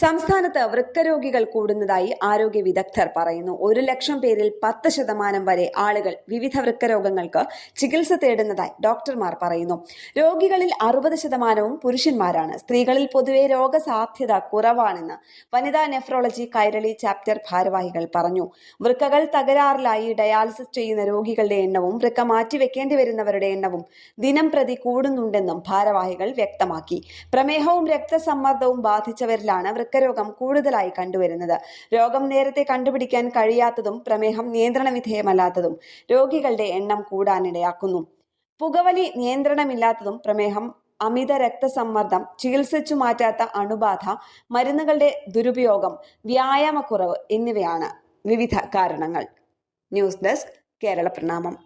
സംസ്ഥാനത്ത് വൃക്കരോഗികൾ കൂടുന്നതായി ആരോഗ്യ വിദഗ്ധർ പറയുന്നു. 1,00,000 പേരിൽ 10% വരെ ആളുകൾ വിവിധ വൃക്കരോഗങ്ങൾക്ക് ചികിത്സ തേടുന്നതായി ഡോക്ടർമാർ പറയുന്നു. രോഗികളിൽ 60% പുരുഷന്മാരാണ്. സ്ത്രീകളിൽ പൊതുവെ രോഗസാധ്യത കുറവാണെന്ന് വനിതാ നെഫ്രോളജി കൈരളി ചാപ്റ്റർ ഭാരവാഹികൾ പറഞ്ഞു. വൃക്കകൾ തകരാറിലായി ഡയാലിസിസ് ചെയ്യുന്ന രോഗികളുടെ എണ്ണവും വൃക്ക മാറ്റിവെക്കേണ്ടി വരുന്നവരുടെ എണ്ണവും ദിനം പ്രതി കൂടുന്നുണ്ടെന്നും ഭാരവാഹികൾ വ്യക്തമാക്കി. പ്രമേഹവും രക്തസമ്മർദ്ദവും ബാധിച്ചവരിലാണ് വൃക്കരോഗം കൂടുതലായി കണ്ടുവരുന്നത്. രോഗം നേരത്തെ കണ്ടുപിടിക്കാൻ കഴിയാത്തതും പ്രമേഹം നിയന്ത്രണ വിധേയമല്ലാത്തതും രോഗികളുടെ എണ്ണം കൂടാനിടയാക്കുന്നു. പുകവലി നിയന്ത്രണമില്ലാത്തതും പ്രമേഹം, അമിത രക്തസമ്മർദ്ദം, ചികിത്സിച്ചു മാറ്റാത്ത അണുബാധ, മരുന്നുകളുടെ ദുരുപയോഗം, വ്യായാമക്കുറവ് എന്നിവയാണ് വിവിധ കാരണങ്ങൾ. ന്യൂസ് ഡെസ്ക് കേരള പ്രണാമം.